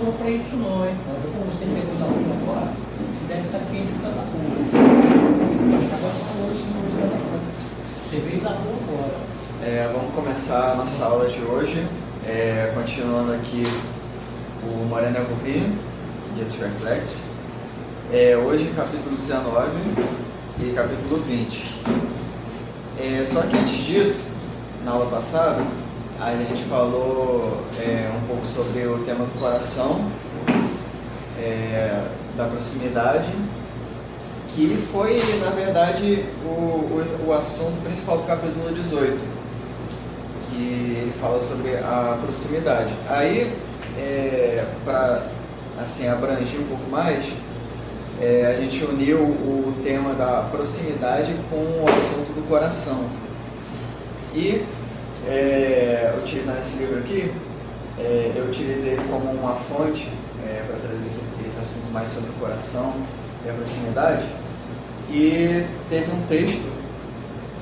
falou para isso não, hein? Como você pegou da rua agora, deve estar quente por causa da rua. Mas agora falou isso não está da rua. Você veio da rua agora. Vamos começar a nossa aula de hoje, continuando aqui o Morena Rio, Guia dos Perplexos. Hoje capítulo 19 e capítulo 20. Só que antes disso, na aula passada, a gente falou um pouco sobre o tema do coração, da proximidade, que foi, na verdade, o assunto principal do capítulo 18, que ele fala sobre a proximidade. Aí, para assim, abranger um pouco mais, a gente uniu o tema da proximidade com o assunto do coração. E, utilizando esse livro aqui, eu utilizei ele como uma fonte para trazer esse assunto mais sobre o coração e a proximidade. E teve um texto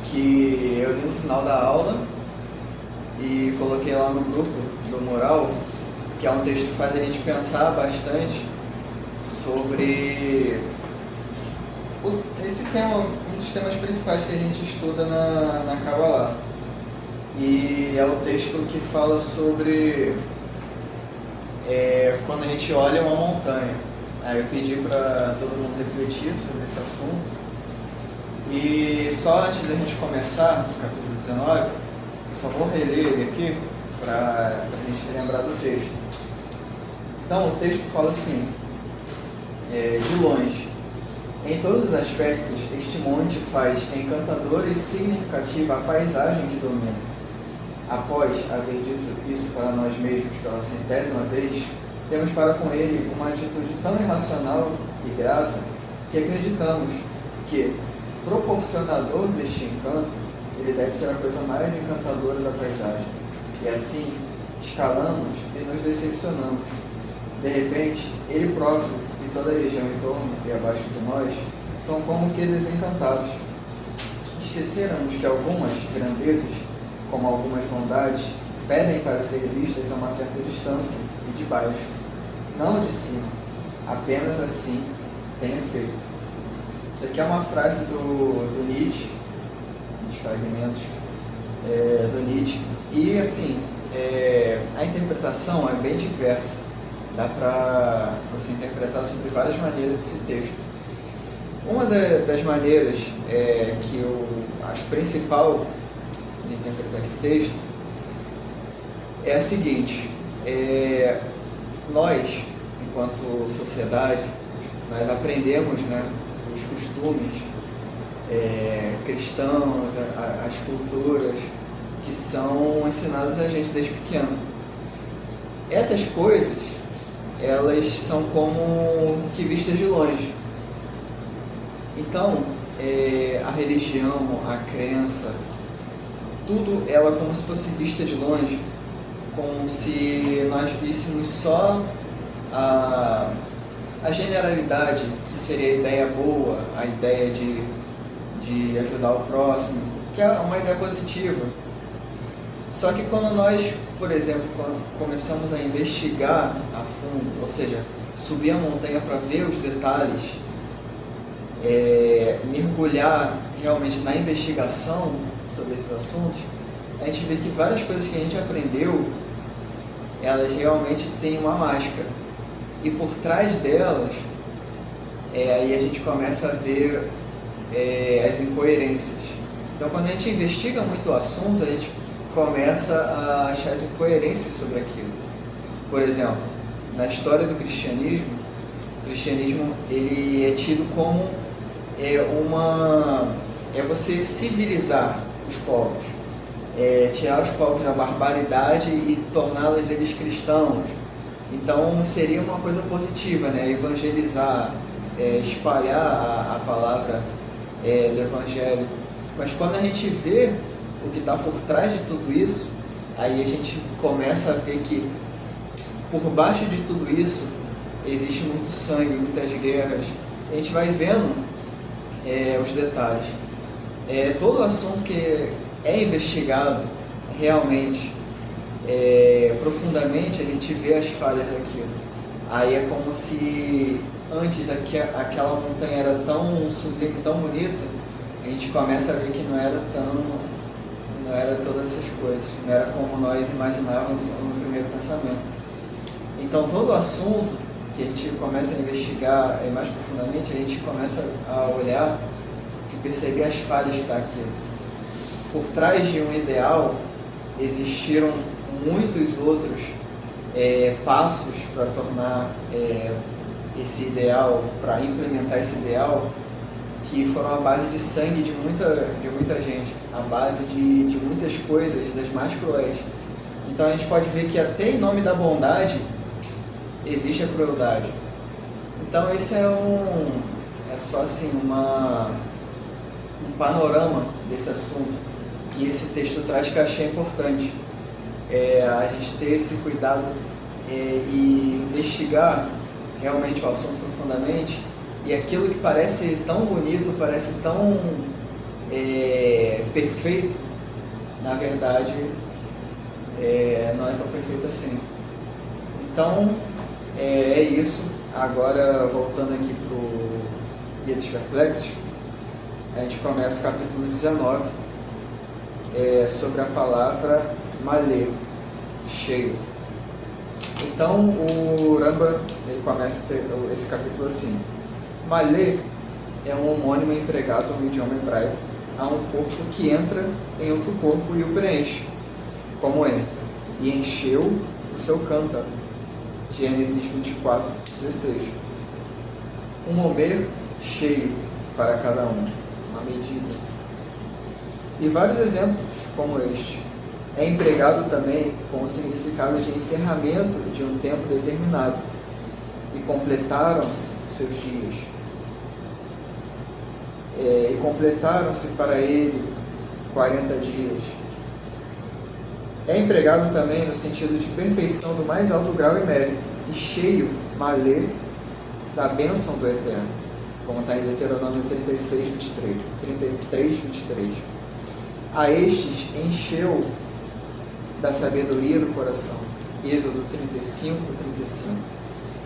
que eu li no final da aula e coloquei lá no grupo do Moral, que é um texto que faz a gente pensar bastante sobre esse tema, um dos temas principais que a gente estuda na Kabbalah. E é o texto que fala sobre quando a gente olha uma montanha. Aí eu pedi para todo mundo refletir sobre esse assunto. E só antes da gente começar o capítulo 19, eu só vou reler ele aqui para a gente lembrar do texto. Então o texto fala assim: de longe, em todos os aspectos, este monte faz encantadora e significativa a paisagem que domina. Após haver dito isso para nós mesmos pela 100ª vez, temos para com ele uma atitude tão irracional e grata que acreditamos que, proporcionador deste encanto, ele deve ser a coisa mais encantadora da paisagem. E assim, escalamos e nos decepcionamos. De repente, ele próprio e toda a região em torno e abaixo de nós são como que desencantados. Esqueceramos que algumas grandezas, como algumas bondades, pedem para ser vistas a uma certa distância e de baixo, não de cima. Apenas assim tem efeito. Isso aqui é uma frase do Nietzsche, dos fragmentos do Nietzsche. E assim, a interpretação é bem diversa. Dá para você interpretar sobre várias maneiras esse texto. Uma das maneiras que eu acho principal de interpretar esse texto é a seguinte: nós, enquanto sociedade, nós aprendemos, né, os costumes cristãos, as culturas que são ensinadas a gente desde pequeno. Essas coisas, elas são como que vistas de longe. Então, a religião, a crença, tudo ela como se fosse vista de longe, como se nós víssemos só a generalidade, que seria a ideia boa, a ideia de ajudar o próximo, que é uma ideia positiva. Só que quando nós, por exemplo, começamos a investigar a fundo, ou seja, subir a montanha para ver os detalhes, mergulhar realmente na investigação sobre esses assuntos, a gente vê que várias coisas que a gente aprendeu, elas realmente têm uma máscara. E por trás delas, aí a gente começa a ver as incoerências. Então, quando a gente investiga muito o assunto, a gente começa a achar as incoerências sobre aquilo. Por exemplo, na história do cristianismo, o cristianismo ele é tido como você civilizar os povos, tirar os povos da barbaridade e torná-los eles cristãos. Então seria uma coisa positiva, né? Evangelizar, espalhar a palavra do evangelho. Mas quando a gente vê o que está por trás de tudo isso, aí a gente começa a ver que por baixo de tudo isso existe muito sangue, muitas guerras. A gente vai vendo os detalhes. Todo assunto que é investigado realmente profundamente, a gente vê as falhas daquilo. Aí é como se antes aquela montanha era tão sublime, tão bonita, a gente começa a ver que não era todas essas coisas, não era como nós imaginávamos no primeiro pensamento. Então todo o assunto que a gente começa a investigar mais profundamente, a gente começa a olhar e perceber as falhas que está aqui. Por trás de um ideal existiram muitos outros passos para tornar esse ideal, para implementar esse ideal, que foram a base de sangue de muita gente, a base de muitas coisas, das mais cruéis. Então a gente pode ver que até em nome da bondade existe a crueldade. Então esse é só assim um panorama desse assunto que esse texto traz, que eu achei importante. A gente ter esse cuidado e investigar realmente o assunto profundamente, e aquilo que parece tão bonito, parece tão perfeito, na verdade não é tão perfeito assim. Então é isso. Agora, voltando aqui para o Guia dos Perplexos, a gente começa o capítulo 19 sobre a palavra malê, cheio. Então o Rambam ele começa esse capítulo assim: malê é um homônimo empregado no idioma hebraico a um corpo que entra em outro corpo e o preenche, como entra, e encheu o seu cântaro. Gênesis 24, 16. Um homer cheio para cada um, uma medida. E vários exemplos como este. É empregado também com o significado de encerramento de um tempo determinado. E completaram-se os seus dias. E completaram-se para ele 40 dias. É empregado também no sentido de perfeição do mais alto grau e mérito, e cheio, malê, da bênção do Eterno, como está em Deuteronômio 33, 23. A estes encheu da sabedoria do coração, Êxodo 35.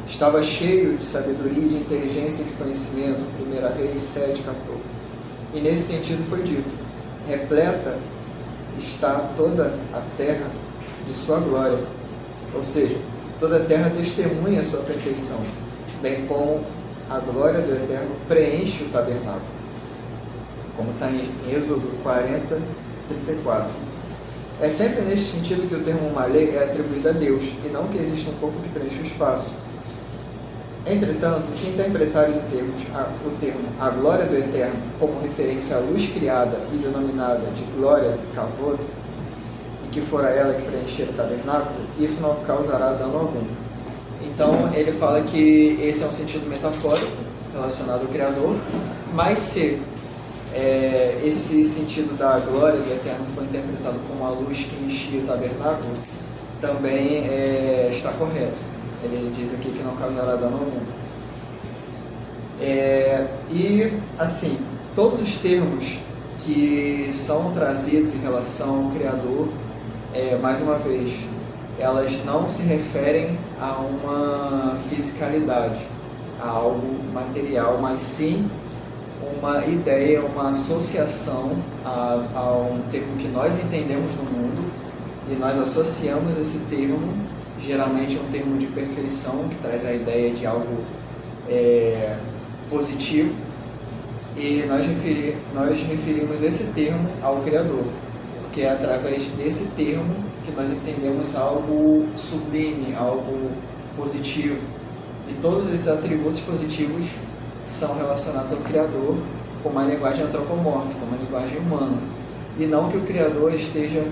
Estava cheio de sabedoria, de inteligência e de conhecimento, 1 Reis 7, 14. E nesse sentido foi dito: repleta está toda a terra de sua glória. Ou seja, toda a terra testemunha a sua perfeição, bem como a glória do Eterno preenche o tabernáculo, como está em Êxodo 40, 34. É sempre neste sentido que o termo malê é atribuído a Deus, e não que exista um corpo que preenche o espaço. Entretanto, se interpretares o termo a glória do Eterno como referência à luz criada e denominada de glória kavod, e que fora ela que preencher o tabernáculo, isso não causará dano algum. Então ele fala que esse é um sentido metafórico relacionado ao Criador, mas se esse sentido da glória do Eterno foi interpretado como a luz que enchia o tabernáculo, também está correto. Ele diz aqui que não causará dano algum. E, assim, todos os termos que são trazidos em relação ao Criador, mais uma vez, elas não se referem a uma fisicalidade, a algo material, mas sim uma ideia, uma associação a um termo que nós entendemos no mundo, e nós associamos esse termo, geralmente é um termo de perfeição, que traz a ideia de algo positivo, e nós referimos esse termo ao Criador, porque é através desse termo que nós entendemos algo sublime, algo positivo, e todos esses atributos positivos são relacionados ao Criador com uma linguagem antropomórfica, uma linguagem humana, e não que o Criador esteja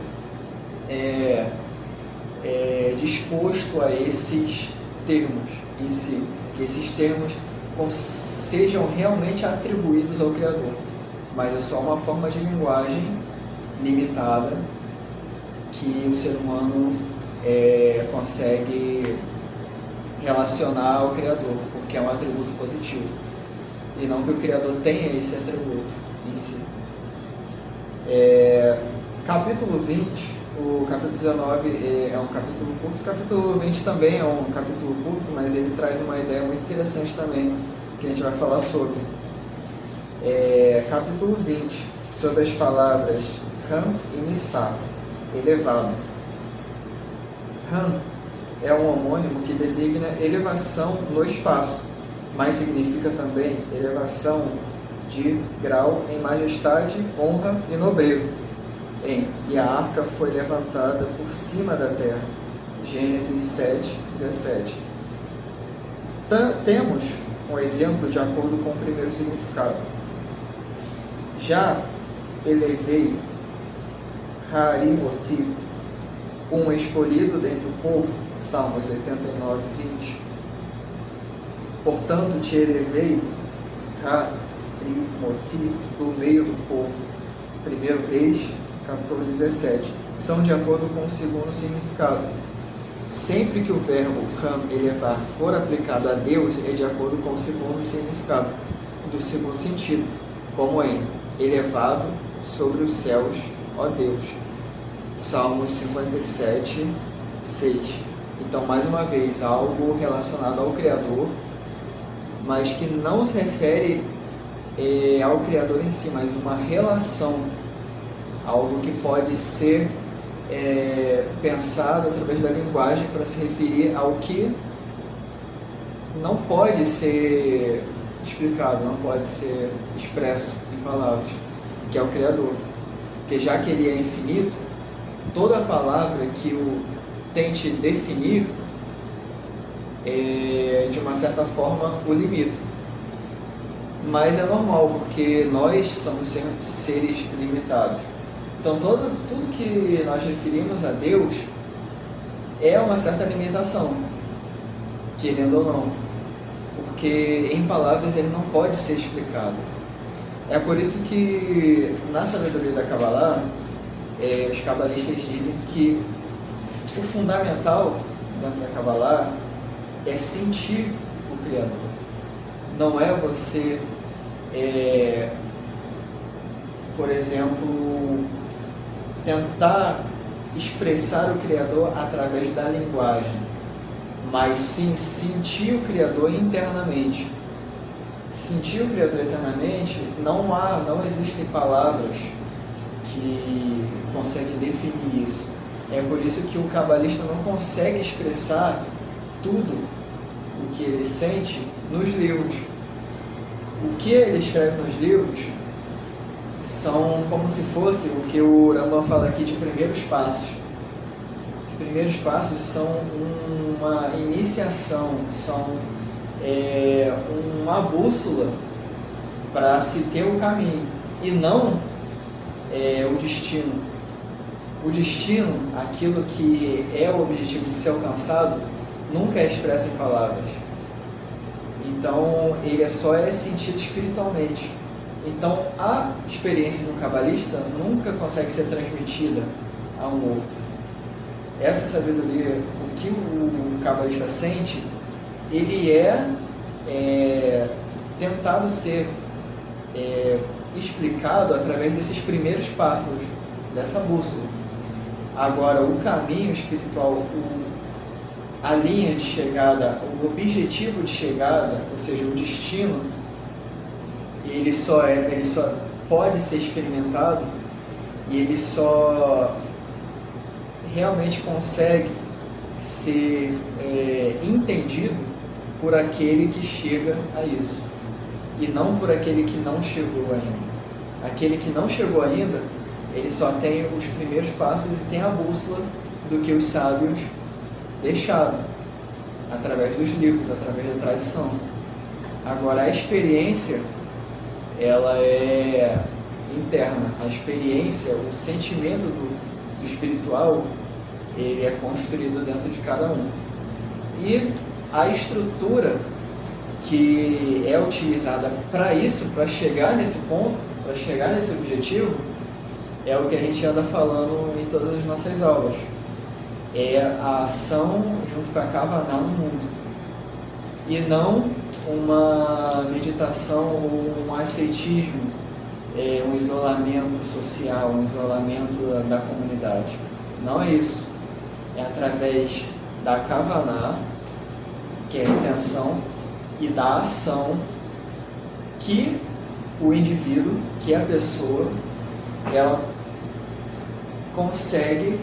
disposto a esses termos em si, que esses termos sejam realmente atribuídos ao Criador, mas é só uma forma de linguagem limitada que o ser humano consegue relacionar ao Criador, porque é um atributo positivo, e não que o Criador tenha esse atributo em si. Capítulo 20 O capítulo 19 é um capítulo curto, o capítulo 20 também é um capítulo curto, mas ele traz uma ideia muito interessante também, que a gente vai falar sobre. Capítulo 20, sobre as palavras Ram e Missá, elevado. Ram é um homônimo que designa elevação no espaço, mas significa também elevação de grau em majestade, honra e nobreza. E a arca foi levantada por cima da terra. Gênesis 7, 17. Temos um exemplo de acordo com o primeiro significado. Já elevei Harimoti, um escolhido dentre o povo, Salmos 89, 20. Portanto, te elevei Harimoti do meio do povo. 1 Reis 14, 17. São de acordo com o segundo significado. Sempre que o verbo ram, elevar, for aplicado a Deus, é de acordo com o segundo significado, do segundo sentido, como em elevado sobre os céus, ó Deus. Salmos 57, 6. Então, mais uma vez, algo relacionado ao Criador, mas que não se refere ao Criador em si, mas uma relação, algo que pode ser pensado através da linguagem para se referir ao que não pode ser explicado, não pode ser expresso em palavras, que é o Criador. Porque já que ele é infinito, toda palavra que o tente definir, de uma certa forma, o limita. Mas é normal, porque nós somos seres limitados. Então, tudo que nós referimos a Deus é uma certa limitação, querendo ou não. Porque em palavras ele não pode ser explicado. É por isso que, na sabedoria da Kabbalah, os cabalistas dizem que o fundamental dentro da Kabbalah é sentir o Criador. Não é você, por exemplo, tentar expressar o Criador através da linguagem, mas sim sentir o Criador internamente. Sentir o Criador internamente, não existem palavras que conseguem definir isso. É por isso que o cabalista não consegue expressar tudo o que ele sente nos livros. O que ele escreve nos livros são como se fosse o que o Rambam fala aqui de primeiros passos. Os primeiros passos são uma iniciação, são uma bússola para se ter o caminho, e não o destino. O destino, aquilo que é o objetivo de ser alcançado, nunca é expresso em palavras. Então, ele só é sentido espiritualmente. Então, a experiência do cabalista nunca consegue ser transmitida a um outro. Essa sabedoria, o que o cabalista sente, ele é tentado ser explicado através desses primeiros passos, dessa bússola. Agora, o caminho espiritual, a linha de chegada, o objetivo de chegada, ou seja, o destino, ele só pode ser experimentado, e ele só realmente consegue ser entendido por aquele que chega a isso, e não por aquele que não chegou ainda. Aquele que não chegou ainda, ele só tem os primeiros passos, ele tem a bússola do que os sábios deixaram, através dos livros, através da tradição. Agora, a experiência, ela é interna. A experiência, o sentimento do espiritual, ele é construído dentro de cada um. E a estrutura que é utilizada para isso, para chegar nesse ponto, para chegar nesse objetivo, é o que a gente anda falando em todas as nossas aulas. É a ação junto com a Kavaná no mundo. E não uma meditação ou um ascetismo, um isolamento social, um isolamento da comunidade. Não é isso. É através da kavaná, que é a intenção, e da ação que o indivíduo, que a pessoa, ela consegue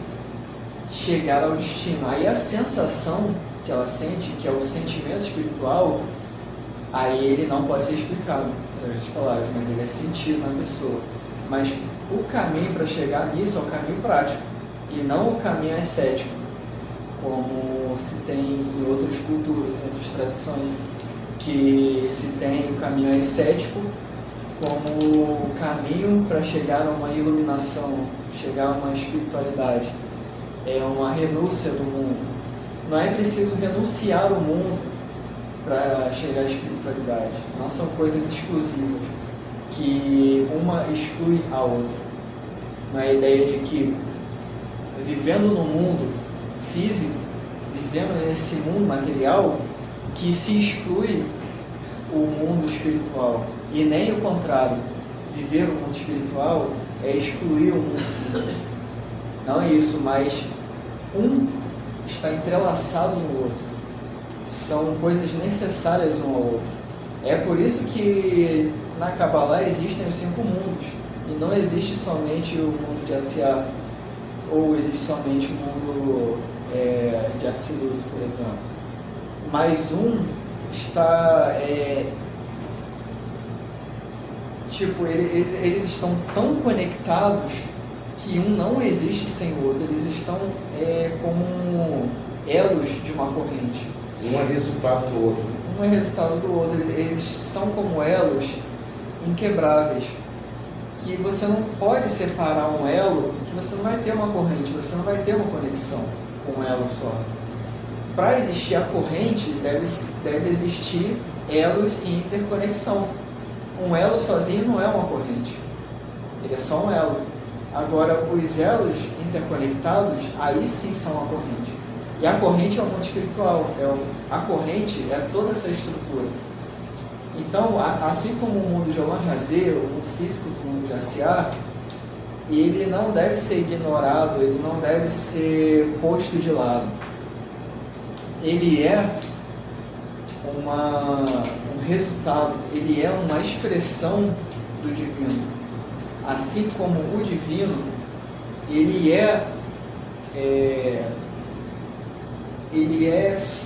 chegar ao destino. Aí a sensação que ela sente, que é o sentimento espiritual, aí ele não pode ser explicado através de palavras, mas ele é sentido na pessoa. Mas o caminho para chegar nisso é o caminho prático, e não o caminho ascético, como se tem em outras culturas, em outras tradições, que se tem o caminho ascético como o caminho para chegar a uma iluminação, chegar a uma espiritualidade. É uma renúncia do mundo. Não é preciso renunciar ao mundo para chegar à espiritualidade. Não são coisas exclusivas, que uma exclui a outra. Na ideia de que, vivendo no mundo físico, vivendo nesse mundo material, que se exclui o mundo espiritual. E nem o contrário. Viver o mundo espiritual é excluir o mundo físico. Não é isso, mas um está entrelaçado no outro. São coisas necessárias um ao outro. É por isso que na Kabbalah existem os 5 mundos. E não existe somente o mundo de Asiá, ou existe somente o mundo de Atzilut, por exemplo. Mas um está... eles estão tão conectados que um não existe sem o outro. Eles estão como elos de uma corrente. Um é resultado do outro. Um é resultado do outro. Eles são como elos inquebráveis, que você não pode separar um elo, que você não vai ter uma corrente, você não vai ter uma conexão com um elo só. Para existir a corrente, deve existir elos e interconexão. Um elo sozinho não é uma corrente, ele é só um elo. Agora, os elos interconectados, aí sim são a corrente. E a corrente é o mundo espiritual, a corrente é toda essa estrutura. Então, assim como o mundo de Olam Hazé, o mundo físico do mundo de Asiá, ele não deve ser ignorado, ele não deve ser posto de lado. Ele é um resultado, ele é uma expressão do divino. Assim como o divino, ele é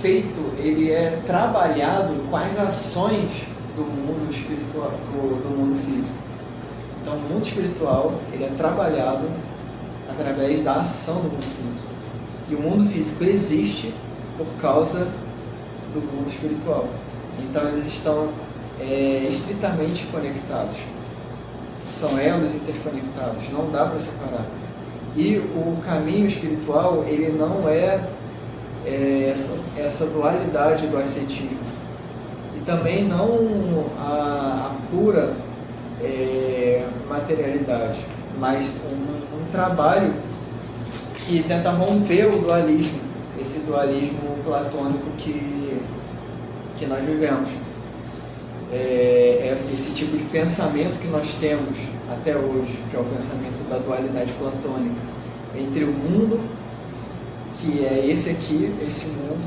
feito, ele é trabalhado com as ações do mundo espiritual, do mundo físico. Então, o mundo espiritual, ele é trabalhado através da ação do mundo físico. E o mundo físico existe por causa do mundo espiritual. Então, eles estão estritamente conectados. São elos interconectados, não dá para separar. E o caminho espiritual, ele não é essa dualidade do ascetismo. E também não a pura materialidade, mas um trabalho que tenta romper o dualismo, esse dualismo platônico que nós vivemos. Esse tipo de pensamento que nós temos até hoje, que é o pensamento da dualidade platônica, entre o mundo, que é esse aqui, esse mundo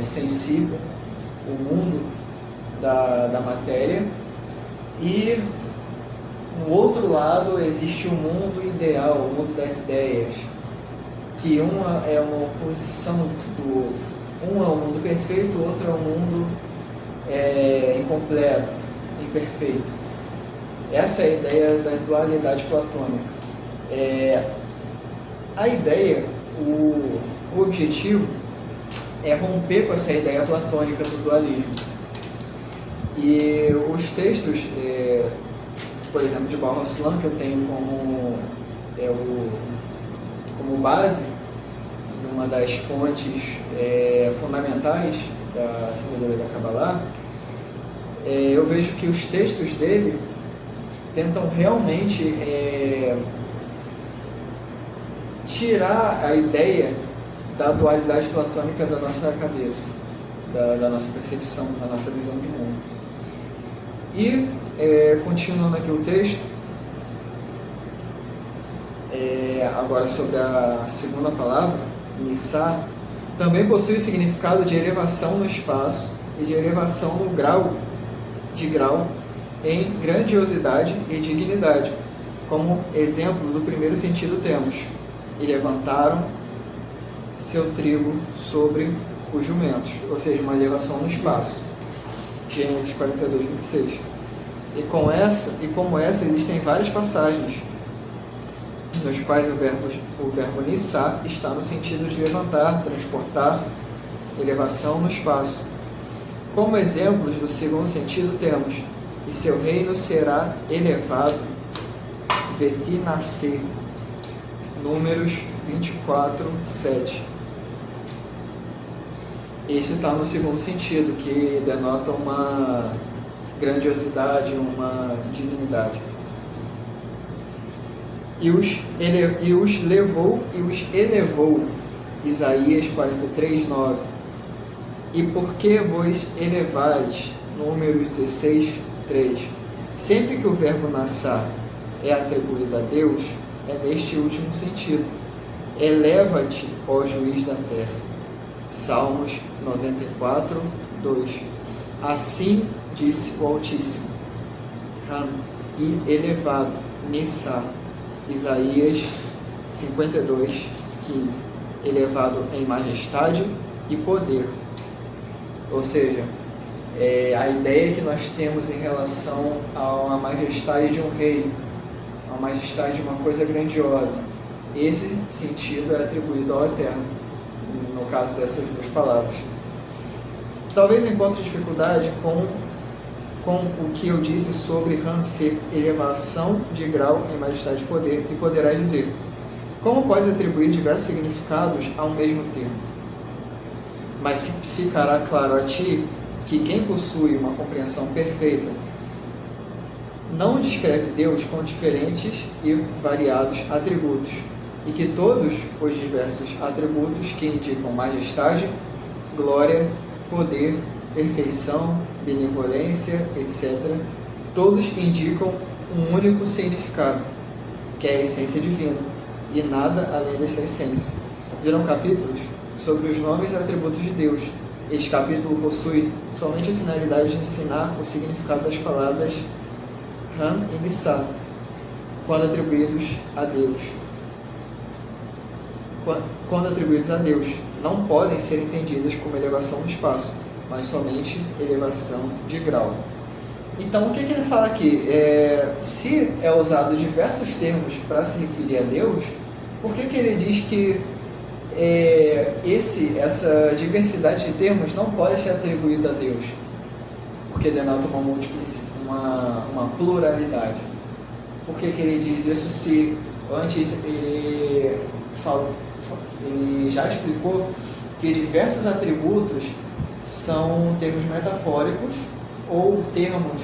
sensível, o mundo da matéria, e no outro lado existe o mundo ideal, o mundo das ideias, que uma é uma oposição do outro. Um é o mundo perfeito, o outro é o mundo incompleto, imperfeito. Essa é a ideia da dualidade platônica. A ideia, o objetivo é romper com essa ideia platônica do dualismo. E os textos, por exemplo, de Baruch HaSulam, que eu tenho como base, uma das fontes fundamentais da sabedoria da Kabbalah, eu vejo que os textos dele tentam realmente tirar a ideia da dualidade platônica da nossa cabeça, da nossa percepção, da nossa visão de mundo. E, continuando aqui o texto, agora sobre a segunda palavra, nissá, também possui o significado de elevação no espaço e de elevação no grau em grandiosidade e dignidade. Como exemplo do primeiro sentido temos: e levantaram seu trigo sobre os jumentos, ou seja, uma elevação no espaço. Gênesis 42, 26. E como essa existem várias passagens nos quais o verbo nissá está no sentido de levantar, transportar, elevação no espaço. Como exemplos do segundo sentido temos: e seu reino será elevado, vetinasser, Números 24, 7. Isso está no segundo sentido, que denota uma grandiosidade, uma dignidade. E os elevou, Isaías 43, 9. E por que vos elevais, Números 16, 3. Sempre que o verbo nassá é atribuído a Deus, é neste último sentido: eleva-te, ó juiz da terra. Salmos 94, 2. Assim disse o Altíssimo, e elevado, nissá. Isaías 52, 15. Elevado em majestade e poder. Ou seja, a ideia que nós temos em relação a majestade de um rei, a majestade de uma coisa grandiosa, esse sentido é atribuído ao Eterno, no caso dessas duas palavras. Talvez encontre dificuldade com o que eu disse sobre Hanser, elevação de grau em majestade e poder, e poderá dizer: como pode atribuir diversos significados ao mesmo termo? Mas ficará claro a ti que quem possui uma compreensão perfeita não descreve Deus com diferentes e variados atributos, e que todos os diversos atributos que indicam majestade, glória, poder, perfeição, benevolência, etc., todos indicam um único significado, que é a essência divina, e nada além desta essência. Viram capítulos sobre os nomes e atributos de Deus. Este capítulo possui somente a finalidade de ensinar o significado das palavras Ram e Nissá, quando atribuídos a Deus. Quando atribuídos a Deus, não podem ser entendidas como elevação no espaço, mas somente elevação de grau. Então, o que ele fala aqui? Se é usado diversos termos para se referir a Deus, por que ele diz que essa diversidade de termos não pode ser atribuída a Deus? Porque denota uma pluralidade. Por que ele diz isso se antes ele já explicou que diversos atributos são termos metafóricos ou termos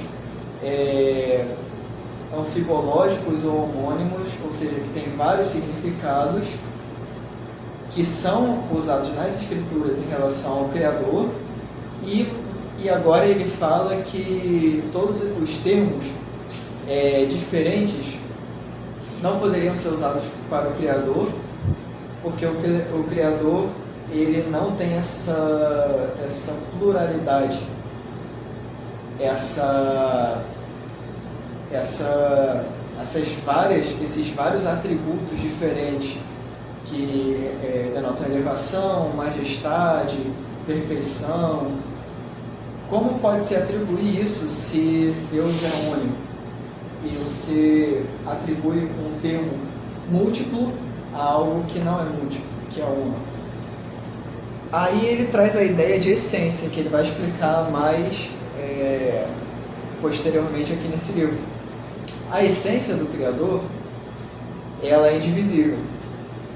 anfibológicos ou homônimos, ou seja, que tem vários significados que são usados nas escrituras em relação ao Criador, e agora ele fala que todos os termos diferentes não poderiam ser usados para o Criador, porque o Criador ele não tem essa pluralidade, esses vários atributos diferentes que denotam elevação, majestade, perfeição. Como pode se atribuir isso se Deus é único? E você atribui um termo múltiplo a algo que não é múltiplo, que é uno. Aí ele traz a ideia de essência, que ele vai explicar mais posteriormente aqui nesse livro. A essência do Criador, ela é indivisível.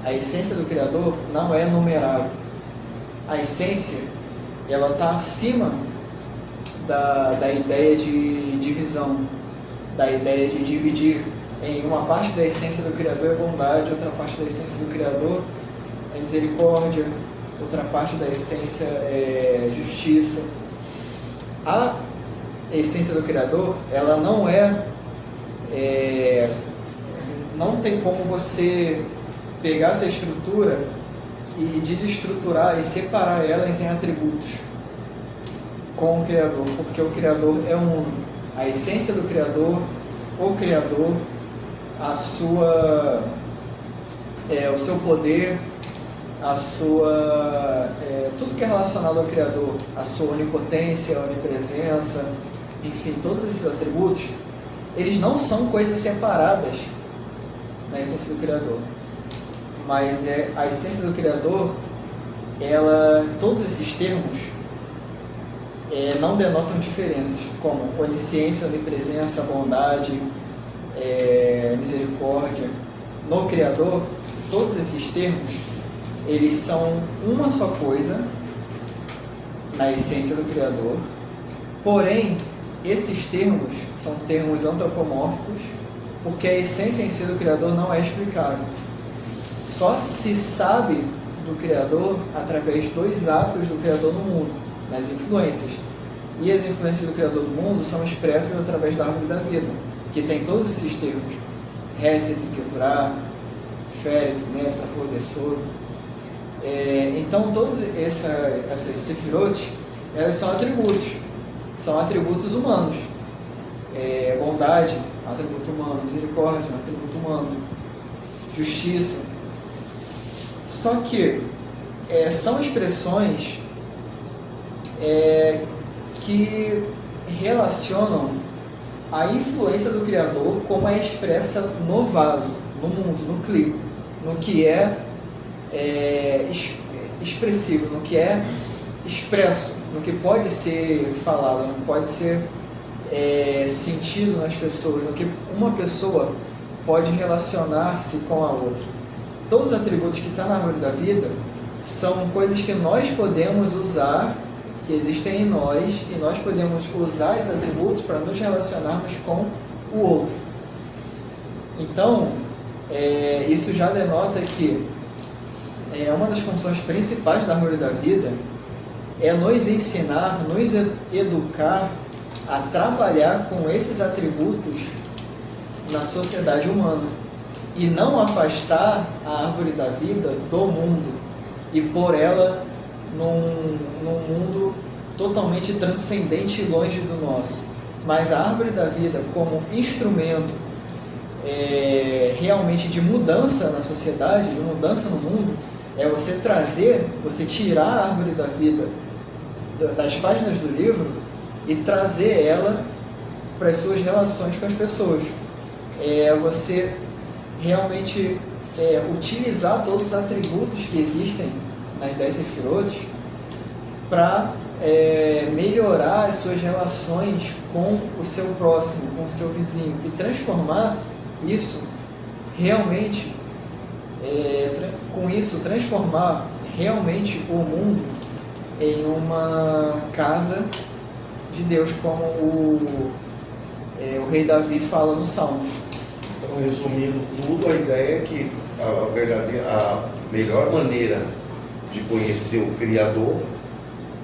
A essência do Criador não é numerável. A essência, ela está acima da ideia de divisão, da ideia de dividir em uma parte da essência do Criador é bondade, outra parte da essência do Criador é misericórdia, outra parte da essência é justiça. A essência do Criador, ela não tem como você pegar essa estrutura e desestruturar e separar elas em atributos com o Criador, porque o Criador é uno. A essência do Criador, o Criador, a sua, o seu poder, a sua, tudo que é relacionado ao Criador, a sua onipotência, a onipresença, enfim, todos esses atributos, eles não são coisas separadas na essência do Criador, mas a essência do Criador, todos esses termos não denotam diferenças, como onisciência, onipresença, bondade, misericórdia. No Criador, todos esses termos, eles são uma só coisa na essência do Criador, porém, esses termos são termos antropomórficos, porque a essência em si do Criador não é explicável. Só se sabe do Criador através dos atos do Criador no mundo, nas influências. E as influências do Criador do mundo são expressas através da árvore da vida, que tem todos esses termos: Hesed, Kevorah, Tiferet, Netzach, Hod. Então, todas essas Sefirot, elas são atributos humanos. Bondade, um atributo humano. Misericórdia, um atributo humano. Justiça. Só que são expressões que relacionam a influência do Criador como é expressa no vaso, no mundo, no clipe, no que é expressivo, no que é expresso, no que pode ser falado, no que pode ser sentido nas pessoas, no que uma pessoa pode relacionar-se com a outra. Todos os atributos que estão na árvore da vida são coisas que nós podemos usar, que existem em nós, e nós podemos usar esses atributos para nos relacionarmos com o outro. Então, isso já denota que uma das funções principais da árvore da vida é nos ensinar, nos educar a trabalhar com esses atributos na sociedade humana e não afastar a árvore da vida do mundo e pôr ela num mundo totalmente transcendente e longe do nosso. Mas a árvore da vida como instrumento realmente de mudança na sociedade, de mudança no mundo, você tirar a árvore da vida das páginas do livro e trazer ela para as suas relações com as pessoas. Você realmente utilizar todos os atributos que existem nas 10 Sefirot para melhorar as suas relações com o seu próximo, com o seu vizinho, e transformar isso realmente, transformar realmente o mundo em uma casa de Deus, como o rei Davi fala no Salmos. Então, resumindo tudo, a ideia é que a melhor maneira de conhecer o Criador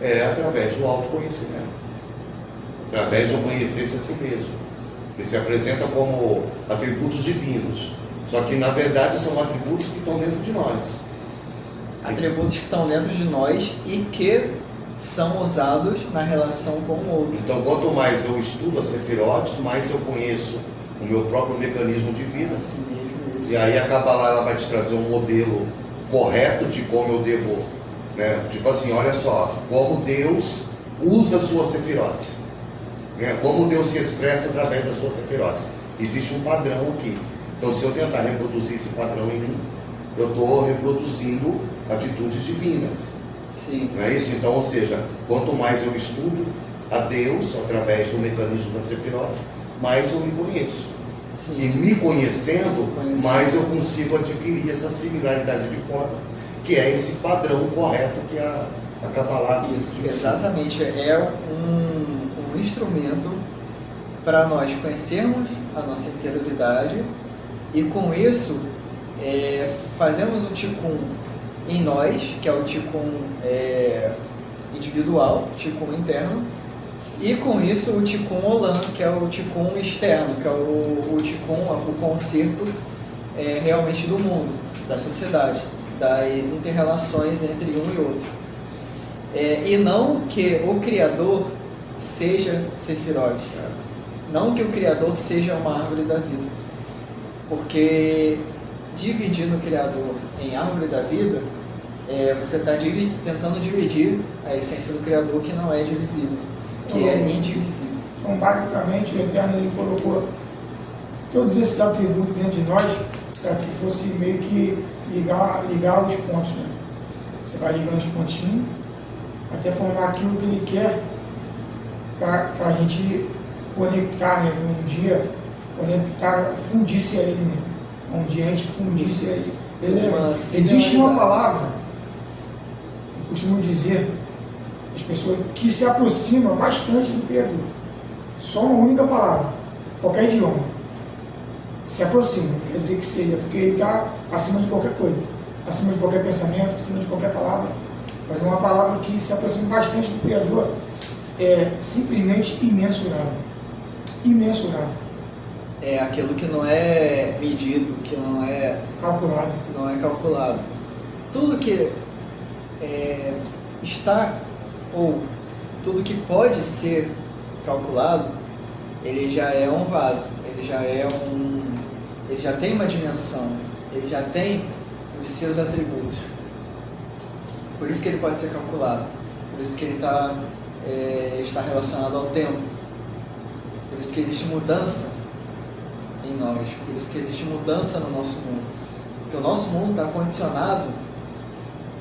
é através do autoconhecimento, através de conhecer-se a si mesmo, que se apresenta como atributos divinos, só que na verdade são atributos que estão dentro de nós. Atributos que estão dentro de nós e que são usados na relação com o outro. Então, quanto mais eu estudo a Sefirot, mais eu conheço o meu próprio mecanismo de vida. Assim mesmo, isso. E aí a Kabbalah ela vai te trazer um modelo correto de como eu devo, tipo assim, olha só, como Deus usa as suas Sefirot, como Deus se expressa através das suas Sefirot. Existe um padrão aqui. Então, se eu tentar reproduzir esse padrão em mim, eu estou reproduzindo atitudes divinas. Sim. Não é isso? Então, ou seja, quanto mais eu estudo a Deus através do mecanismo da Sefirot, mais eu me conheço. Sim. E me conhecendo, mais eu consigo adquirir essa similaridade de forma, que é esse padrão correto que a Kabbalah. Isso, exatamente. É um instrumento para nós conhecermos a nossa interioridade e com isso fazemos um tikkun em nós, que é o tikkun individual, o tikkun interno, e com isso o tikkun olam, que é o tikkun externo, que é o tikkun, o conserto realmente do mundo. da sociedade, das inter-relações entre um e outro. E não que o Criador seja Sefirot, não que o Criador seja uma árvore da vida, porque dividindo o Criador em árvore da vida, você está tentando dividir a essência do Criador, que não é divisível, que é indivisível. Então, basicamente, o Eterno ele colocou todos esses atributos dentro de nós para que fosse meio que ligar os pontos, né? Você vai ligando os pontinhos até formar aquilo que ele quer para a gente conectar, né? Um dia conectar, fundir-se a ele, né? Um dia a gente fundisse a ele. Existe uma palavra, eu costumo dizer, as pessoas que se aproximam bastante do Criador. Só uma única palavra, qualquer idioma. Se aproxima, não quer dizer que seja, porque ele está acima de qualquer coisa, acima de qualquer pensamento, acima de qualquer palavra. Mas é uma palavra que se aproxima bastante do Criador, é simplesmente imensurável. Imensurável. É aquilo que não é medido, que não é calculado. Tudo que está, ou tudo que pode ser calculado, ele já é um vaso, ele já tem uma dimensão, ele já tem os seus atributos. Por isso que ele pode ser calculado, por isso que ele está relacionado ao tempo, por isso que existe mudança em nós, por isso que existe mudança no nosso mundo. Porque o nosso mundo está condicionado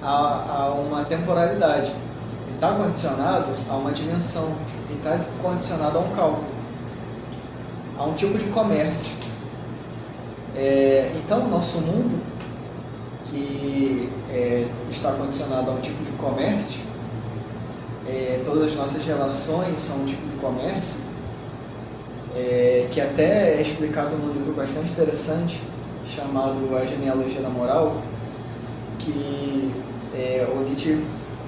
a uma temporalidade, ele está condicionado a uma dimensão, ele está condicionado a um cálculo, a um tipo de comércio. Então o nosso mundo, que está condicionado a um tipo de comércio, todas as nossas relações são um tipo de comércio, que até é explicado num livro bastante interessante, chamado A Genealogia da Moral, que o Nietzsche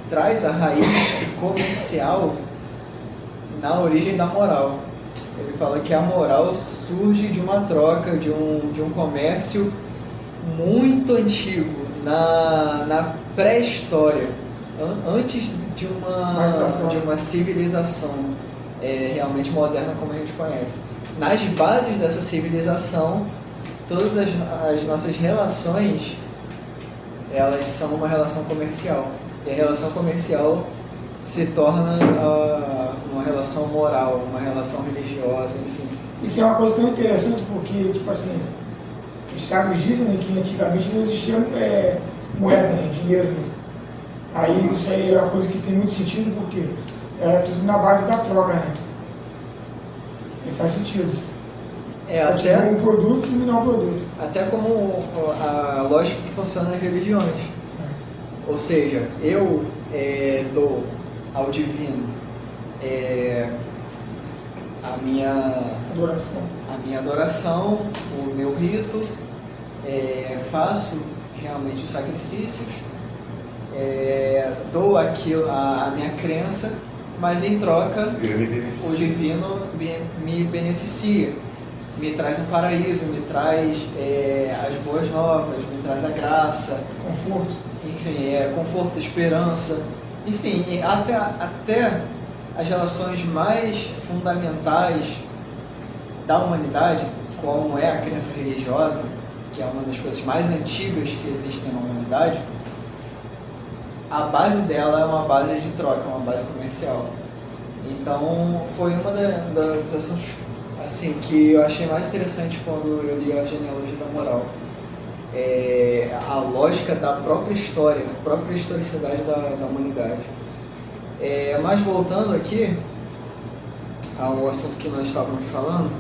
traz a raiz comercial na origem da moral. Ele fala que a moral surge de uma troca, de um comércio muito antigo, na pré-história, antes de uma civilização realmente moderna como a gente conhece. Nas bases dessa civilização, todas as nossas relações, elas são uma relação comercial. E a relação comercial se torna uma relação moral, uma relação religiosa, enfim. Isso é uma coisa tão interessante porque, tipo assim, os sábios dizem, né, que antigamente não existia moeda, né, dinheiro. Né? Aí isso aí é uma coisa que tem muito sentido porque é tudo na base da troca, né? E faz sentido. Até um produto e não um produto. Até como a lógica que funciona nas religiões. Ou seja, eu dou ao divino a minha adoração, o meu rito, faço realmente os sacrifícios, dou aquilo, a minha crença, mas em troca o divino me beneficia, me traz um paraíso, me traz as boas novas, me traz a graça, conforto, enfim, conforto, esperança, enfim, até as relações mais fundamentais da humanidade, como é a crença religiosa, que é uma das coisas mais antigas que existem na humanidade, a base dela é uma base de troca, uma base comercial. Então, foi uma dos assuntos assim, que eu achei mais interessante quando eu li A Genealogia da Moral. A lógica da própria história, da própria historicidade da humanidade. Mas voltando aqui ao assunto que nós estávamos falando,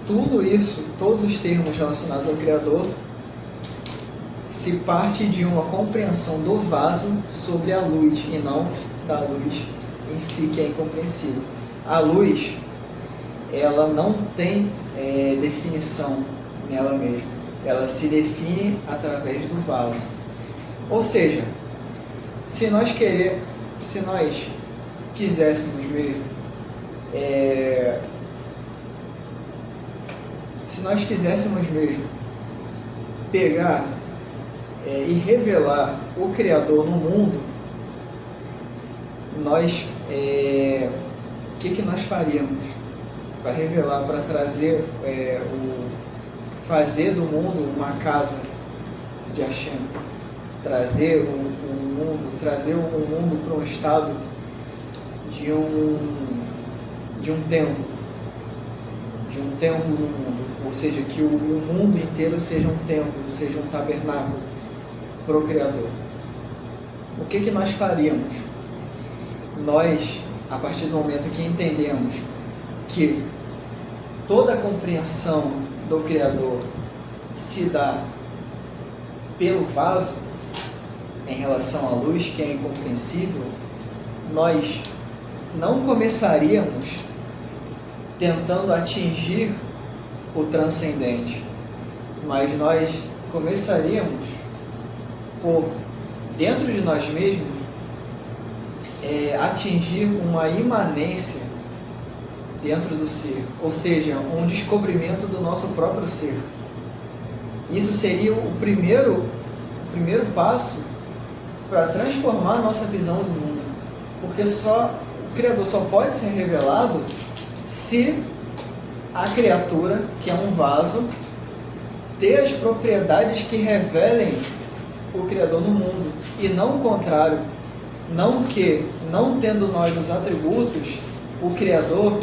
tudo isso, todos os termos relacionados ao Criador, se parte de uma compreensão do vaso sobre a luz e não da luz em si, que é incompreensível. A luz, ela não tem definição nela mesma, ela se define através do vaso. Ou seja, se nós quiséssemos mesmo, pegar e revelar o Criador no mundo, nós, o que nós faríamos para revelar, para trazer, fazer do mundo uma casa de Hashem, trazer o mundo para um estado de um templo no mundo, ou seja, que o mundo inteiro seja um templo, seja um tabernáculo para o Criador. O que nós faríamos? Nós, a partir do momento que entendemos que toda a compreensão do Criador se dá pelo vaso em relação à luz, que é incompreensível, nós não começaríamos tentando atingir o transcendente, mas nós começaríamos por, dentro de nós mesmos, atingir uma imanência dentro do ser, ou seja, um descobrimento do nosso próprio ser. Isso seria o primeiro passo para transformar a nossa visão do mundo, porque o Criador só pode ser revelado se a criatura, que é um vaso, ter as propriedades que revelem o Criador no mundo, e não o contrário. Não que, não tendo nós os atributos, o Criador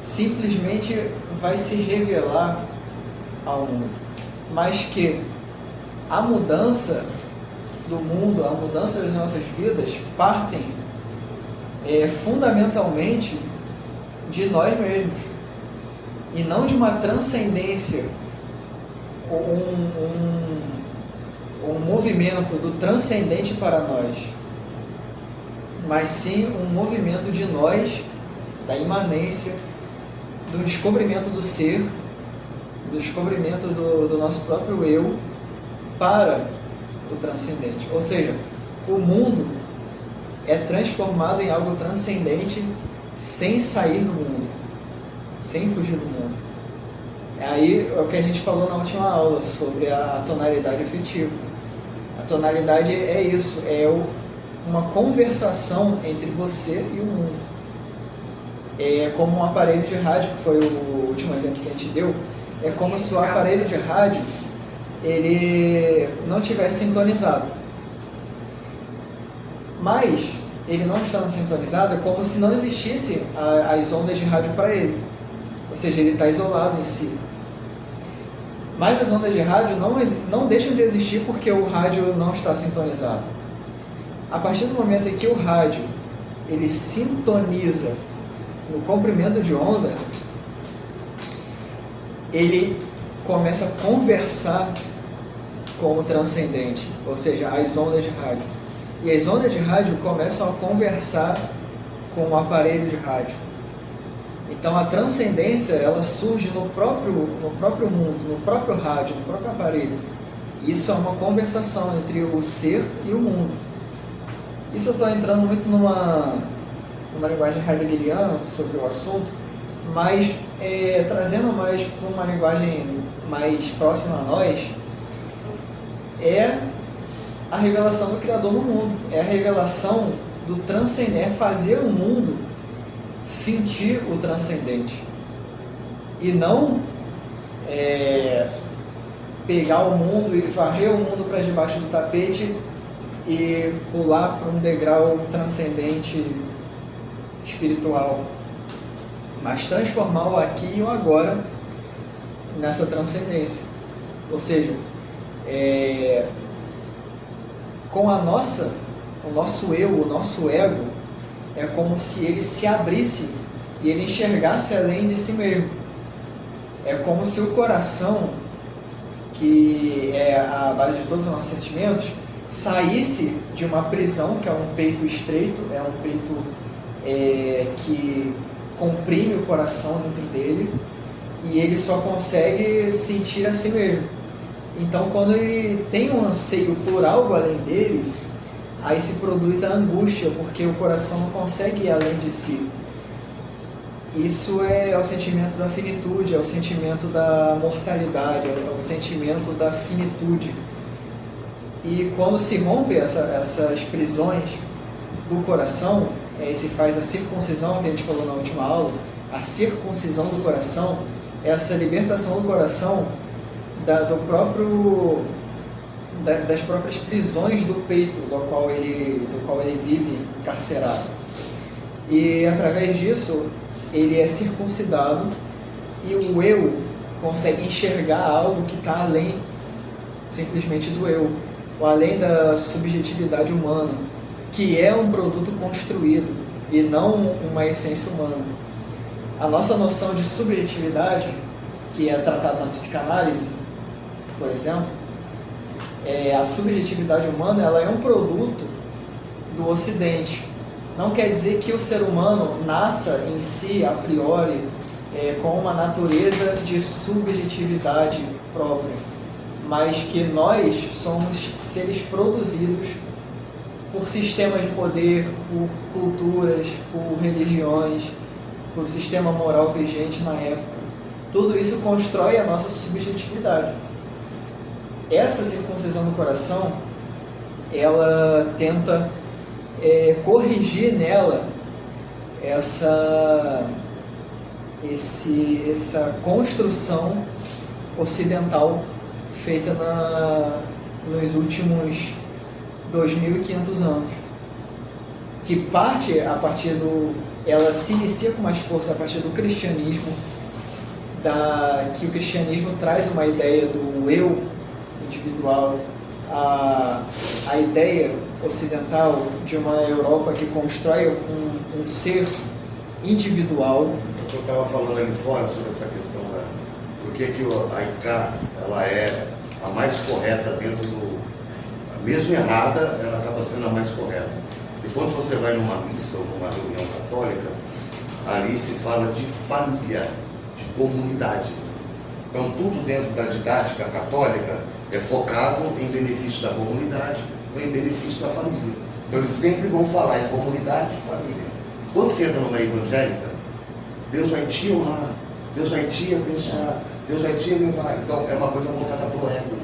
simplesmente vai se revelar ao mundo, mas que a mudança do mundo, a mudança das nossas vidas partem fundamentalmente de nós mesmos, e não de uma transcendência, um movimento do transcendente para nós, mas sim um movimento de nós, da imanência, do descobrimento do ser, do descobrimento do nosso próprio eu para o transcendente. Ou seja, o mundo é transformado em algo transcendente sem sair do mundo, sem fugir do mundo. Aí é o que a gente falou na última aula sobre a tonalidade afetiva. A tonalidade é isso, uma conversação entre você e o mundo. É como um aparelho de rádio, que foi o último exemplo que a gente deu. É como se o aparelho de rádio ele não tivesse sintonizado. Mas ele não estando sintonizado, é como se não existisse as ondas de rádio para ele. Ou seja, ele está isolado em si. Mas as ondas de rádio não deixam de existir porque o rádio não está sintonizado. A partir do momento em que o rádio ele sintoniza no comprimento de onda, ele começa a conversar com o transcendente, ou seja, as ondas de rádio. E as ondas de rádio começam a conversar com o aparelho de rádio. Então a transcendência ela surge no próprio mundo, no próprio rádio, no próprio aparelho. Isso é uma conversação entre o ser e o mundo. Isso eu estou entrando muito numa linguagem heideggeriana sobre o assunto, mas trazendo mais para uma linguagem mais próxima a nós, é a revelação do Criador no mundo, é a revelação do transcendente, é fazer o mundo sentir o transcendente, e não pegar o mundo e varrer o mundo para debaixo do tapete e pular para um degrau transcendente espiritual, mas transformar o aqui e o agora nessa transcendência. Ou seja, com o nosso eu, o nosso ego, é como se ele se abrisse e ele enxergasse além de si mesmo. É como se o coração, que é a base de todos os nossos sentimentos, saísse de uma prisão, que é um peito estreito, é um peito que comprime o coração dentro dele, e ele só consegue sentir a si mesmo. Então, quando ele tem um anseio por algo além dele, aí se produz a angústia, porque o coração não consegue ir além de si. Isso é o sentimento da finitude, é o sentimento da mortalidade, é o sentimento da finitude. E quando se rompe essas prisões do coração, se faz a circuncisão que a gente falou na última aula, a circuncisão do coração, essa libertação do coração das próprias prisões do peito, do qual ele vive encarcerado. E através disso, ele é circuncidado e o eu consegue enxergar algo que está além simplesmente do eu, ou além da subjetividade humana, que é um produto construído e não uma essência humana. A nossa noção de subjetividade, que é tratada na psicanálise, por exemplo, a subjetividade humana, ela é um produto do Ocidente. Não quer dizer que o ser humano nasça em si, a priori, com uma natureza de subjetividade própria, mas que nós somos seres produzidos por sistemas de poder, por culturas, por religiões, por sistema moral vigente na época. Tudo isso constrói a nossa subjetividade. Essa circuncisão do coração, ela tenta corrigir nela essa construção ocidental feita nos últimos 2.500 anos, que ela se inicia com mais força a partir do cristianismo, que o cristianismo traz uma ideia do eu individual, a ideia ocidental de uma Europa que constrói um ser individual. Eu estava falando ali fora sobre essa questão da por que a ICA ela é a mais correta dentro do... Mesmo errada, ela acaba sendo a mais correta. E quando você vai numa missa ou numa reunião católica, ali se fala de família, de comunidade. Então tudo dentro da didática católica é focado em benefício da comunidade ou em benefício da família. Então eles sempre vão falar em comunidade e família. Quando você entra numa evangélica, Deus vai te honrar, Deus vai te abençoar, Deus vai te levar. Então é uma coisa voltada para o ego.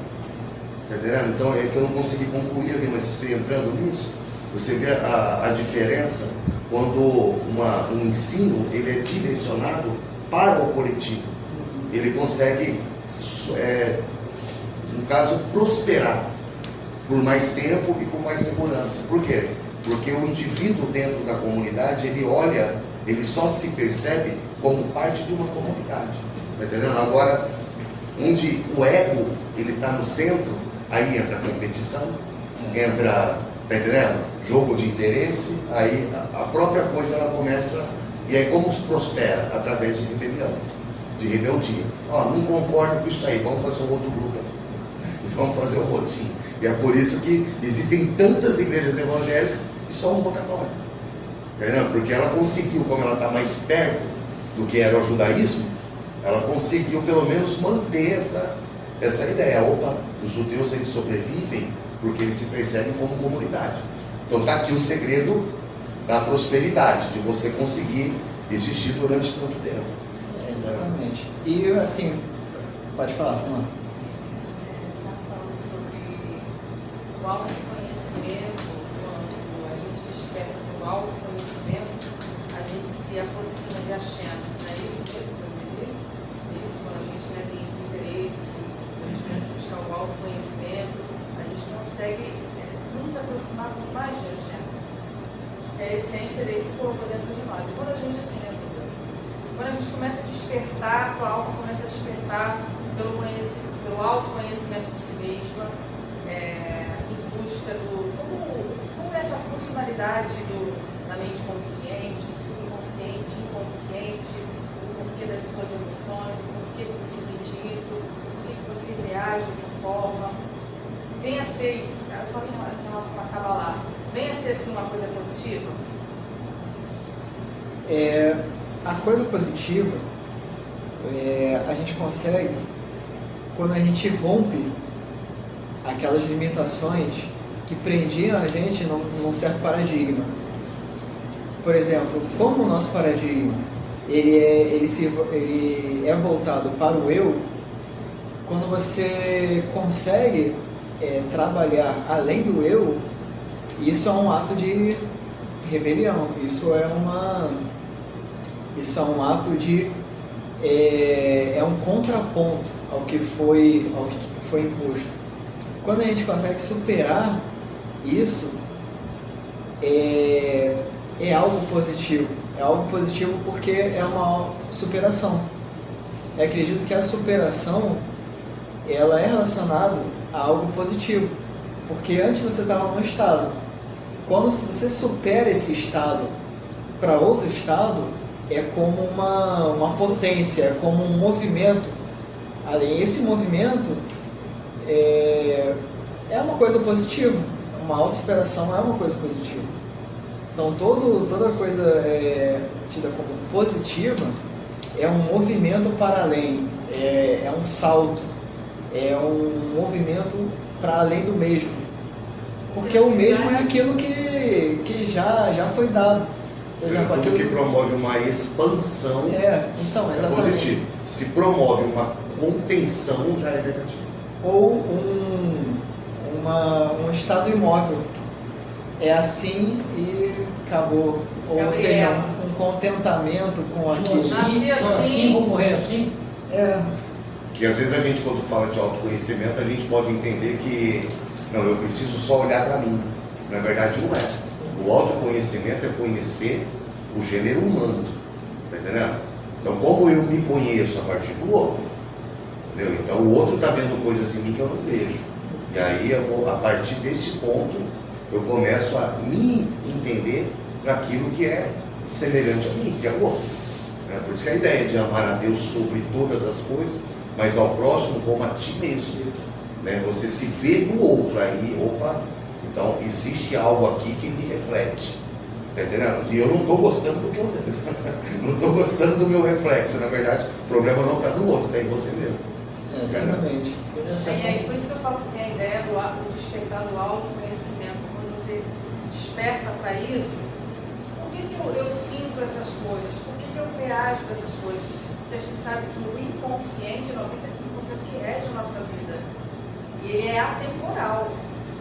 Está entendendo? Então é que eu não consegui concluir ali, mas você entrando nisso, você vê a diferença quando um ensino ele é direcionado para o coletivo. Ele consegue, no caso, prosperar por mais tempo e com mais segurança. Por quê? Porque o indivíduo dentro da comunidade, ele só se percebe como parte de uma comunidade. Está entendendo? Agora, onde o ego ele está no centro, aí entra a competição, entra, tá entendendo? Jogo de interesse, aí a própria coisa ela começa, e aí como se prospera? Através de rebelião, de rebeldia. Não concordo com isso aí, vamos fazer um outro grupo aqui, vamos fazer um motim. E é por isso que existem tantas igrejas evangélicas e só uma católica. Entendeu? Porque ela conseguiu, como ela está mais perto do que era o judaísmo, ela conseguiu pelo menos manter essa ideia. Os judeus eles sobrevivem porque eles se percebem como comunidade. Então está aqui o segredo da prosperidade, de você conseguir existir durante tanto tempo. Exatamente. E assim, pode falar, Samanta. Estava falando sobre o autoconhecimento. Quando a gente desperta pelo autoconhecimento, a gente se aproxima de Hashem. Não é isso mesmo que eu entendi? Isso, quando a gente tem esse interesse, quando a gente começa a buscar o autoconhecimento, a gente consegue nos aproximarmos mais de Hashem. É a essência dele que colocou dentro de nós. E quando a gente assim, quando a gente começa a despertar, a alma começa a despertar pelo autoconhecimento de si mesma, em busca como essa funcionalidade da mente consciente, subconsciente, inconsciente, o porquê das suas emoções, o porquê que você sente isso, por que você reage dessa forma. Venha a ser, eu falei em relação a Kabbalah, venha a ser assim uma coisa positiva? A coisa positiva a gente consegue quando a gente rompe aquelas limitações que prendiam a gente num certo paradigma. Por exemplo, como o nosso paradigma ele é voltado para o eu, quando você consegue trabalhar além do eu, isso é um ato de rebelião, isso é um ato de é um contraponto ao que foi imposto. Quando a gente consegue superar isso, é algo positivo. É algo positivo porque é uma superação. Eu acredito que a superação ela é relacionada a algo positivo, porque antes você estava num estado. Quando você supera esse estado para outro estado, é como uma potência, é como um movimento. Além esse movimento é uma coisa positiva. Uma autossuperação é uma coisa positiva. Então toda coisa tida como positiva é um movimento para além, é um salto, é um movimento para além do mesmo. Porque o mesmo é aquilo que já foi dado. Por exemplo, tudo que promove uma expansão então, é exatamente. positivo. Se promove uma contenção, já é negativo. Ou um estado imóvel. É assim e acabou. Ou seja, um contentamento com aquilo. Nasci assim, vou morrer assim. Que às vezes a gente, quando fala de autoconhecimento, a gente pode entender que não, eu preciso só olhar para mim. Na verdade não é. O autoconhecimento é conhecer o gênero humano. Tá entendendo? Então como eu me conheço a partir do outro, entendeu? Então o outro está vendo coisas em mim que eu não vejo. E aí a partir desse ponto eu começo a me entender naquilo que é semelhante a mim, que é o outro. Por isso que a ideia de amar a Deus sobre todas as coisas, mas ao próximo como a ti mesmo. Você se vê no outro, aí, opa, então existe algo aqui que me reflete. Tá entendendo? E eu não estou gostando do que eu vejo. Não estou gostando do meu reflexo. Na verdade, o problema não está no outro, está em você mesmo. Exatamente. E aí, por isso que eu falo que tem a ideia do despertar do autoconhecimento. Quando você se desperta para isso, por que eu sinto essas coisas? Por que eu reajo dessas coisas? Porque a gente sabe que o inconsciente, 95% que rege a nossa vida. E ele é atemporal.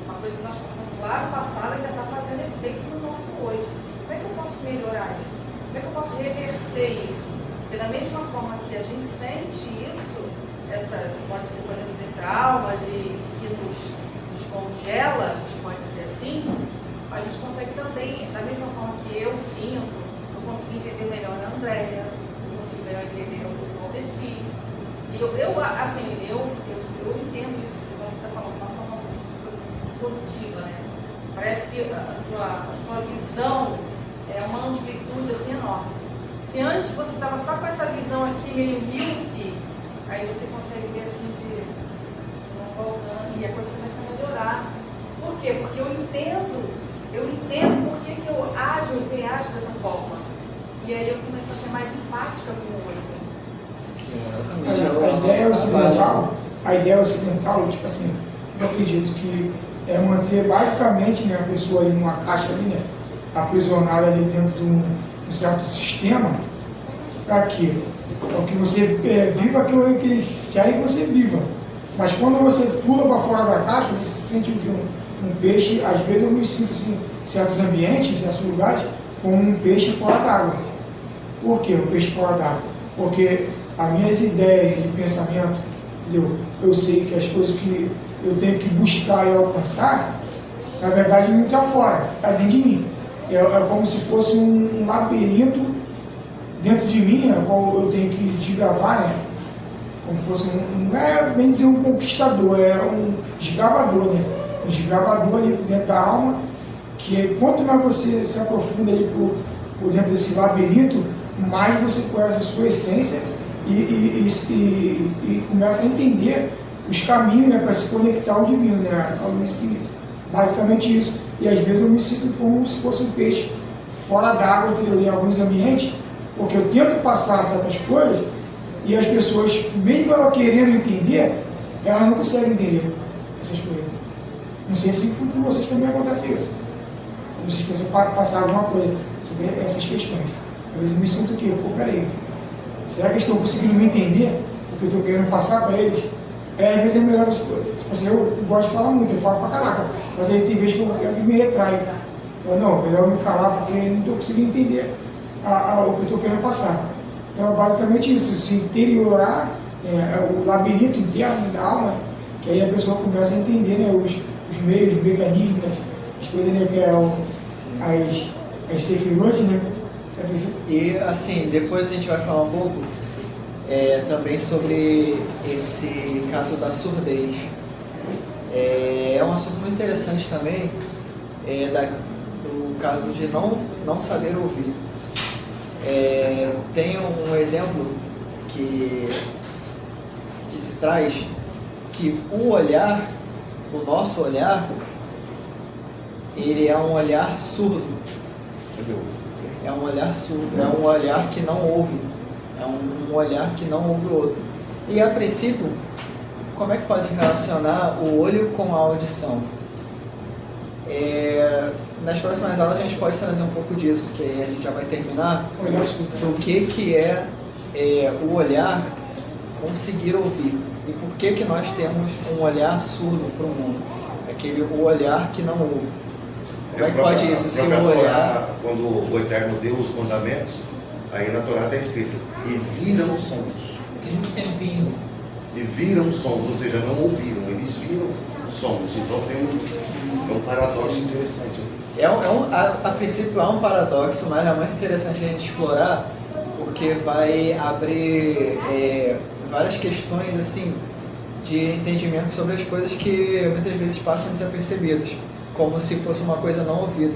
Uma coisa que nós passamos lá no passado ainda está fazendo efeito no nosso hoje. Como é que eu posso melhorar isso? Como é que eu posso reverter isso? Porque da mesma forma que a gente sente isso, pode ser, podemos dizer, traumas e que nos congela, a gente pode dizer assim, a gente consegue também, da mesma forma que eu sinto, eu consigo entender melhor a Andréia, eu consigo melhor entender o Valdeci. E eu entendo isso, como você está falando, de uma forma positiva, né? Parece que a sua visão é uma amplitude assim enorme. Se antes você estava só com essa visão aqui meio míope, aí você consegue ver assim de um alcance e a coisa começa a melhorar. Por quê? Porque eu entendo por que eu ajo e reajo dessa forma. E aí eu começo a ser mais empática com o outro. Sim, exatamente. A ideia ocidental, tipo assim, eu acredito que é manter basicamente, né, a pessoa ali numa caixa ali, né, aprisionada ali dentro de um certo sistema. Para quê? Para que você viva aquilo que eles querem que você viva. Mas quando você pula para fora da caixa, você se sente um peixe. Às vezes eu me sinto assim, em certos ambientes, em certos lugares, como um peixe fora d'água. Por quê o peixe fora d'água? Porque as minhas ideias de pensamento, entendeu? Eu sei que as coisas que eu tenho que buscar e alcançar, na verdade não está fora, está dentro de mim. É como se fosse um labirinto dentro de mim, a qual eu tenho que desbravar, né? Como se fosse não é bem dizer um conquistador, é um desbravador, né? Um desbravador ali dentro da alma, que quanto mais você se aprofunda ali por dentro desse labirinto, mais você conhece a sua essência e começa a entender os caminhos, né, para se conectar ao divino, né, à luz infinita. Basicamente isso. E às vezes eu me sinto como se fosse um peixe fora d'água, entendeu? Em alguns ambientes, porque eu tento passar certas coisas e as pessoas, mesmo ela querendo entender, elas não conseguem entender essas coisas. Não sei se com vocês também acontece isso. Vocês tentam passar alguma coisa sobre essas questões. Às vezes eu me sinto que, pô, peraí, será que eles estão conseguindo me entender o que eu estou querendo passar para eles? Às vezes é melhor, tipo assim, eu gosto de falar muito, eu falo pra caraca, mas aí tem vezes que eu me retraio. Eu, não, melhor eu me calar porque eu não estou conseguindo entender o que eu estou querendo passar. Então é basicamente isso, se interiorar o labirinto interno da alma, que aí a pessoa começa a entender, né, os meios, os mecanismos, as coisas, né, que é as sefirot, né? E assim, depois a gente vai falar um pouco também sobre esse caso da surdez. É um assunto muito interessante também, do caso de não saber ouvir. Tem um exemplo que se traz que o nosso olhar, ele é um olhar surdo. É um olhar surdo, é um olhar que não ouve, é um olhar que não ouve o outro. E a princípio, como é que pode relacionar o olho com a audição? Nas próximas aulas a gente pode trazer um pouco disso, que aí a gente já vai terminar, do que é o olhar conseguir ouvir. E por que nós temos um olhar surdo para o mundo? O olhar que não ouve. Como é que pode isso? Se o olhar... Quando o Eterno deu os mandamentos, aí na Torá está escrito, e viram sons. Eles não têm vindo. E viram sons, ou seja, não ouviram, eles viram sons. Então tem um paradoxo interessante. A princípio é um paradoxo, mas é muito interessante a gente explorar, porque vai abrir várias questões assim, de entendimento sobre as coisas que muitas vezes passam desapercebidas, como se fosse uma coisa não ouvida.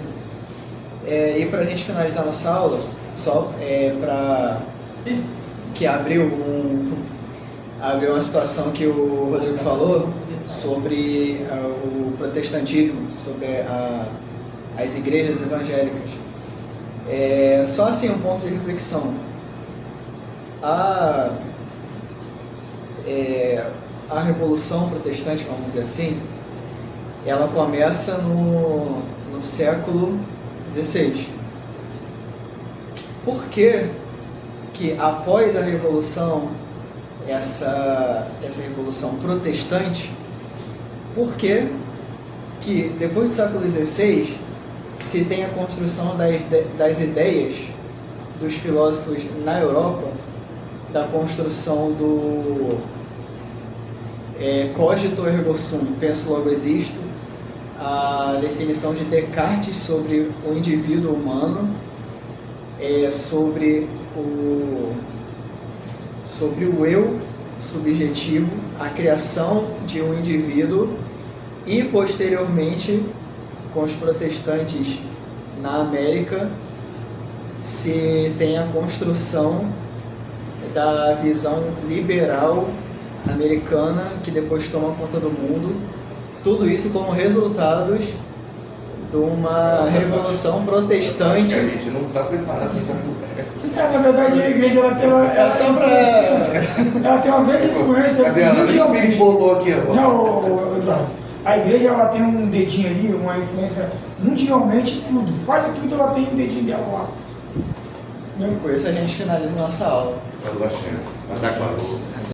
E para a gente finalizar nossa aula, só para que abriu uma situação que o Rodrigo falou sobre o protestantismo, sobre as igrejas evangélicas. Só assim um ponto de reflexão. A Revolução Protestante, vamos dizer assim, ela começa no século XVI. Por que após a Revolução, essa Revolução Protestante, por que depois do século XVI se tem a construção das ideias dos filósofos na Europa, da construção do cogito ergo sum, penso logo existo, a definição de Descartes sobre o indivíduo humano, sobre o eu subjetivo, a criação de um indivíduo, e posteriormente com os protestantes na América se tem a construção da visão liberal americana, que depois toma conta do mundo. Tudo isso como resultados de uma revolução protestante. A gente não está preparado para essa conversa. Na verdade, a igreja ela tem uma grande influência. Cadê ela? Ele bolou aqui agora. Não, Eduardo. A igreja ela tem um dedinho ali, uma influência mundialmente, tudo. Quase tudo ela tem um dedinho dela lá. Com isso a gente finaliza nossa aula. Mas agora.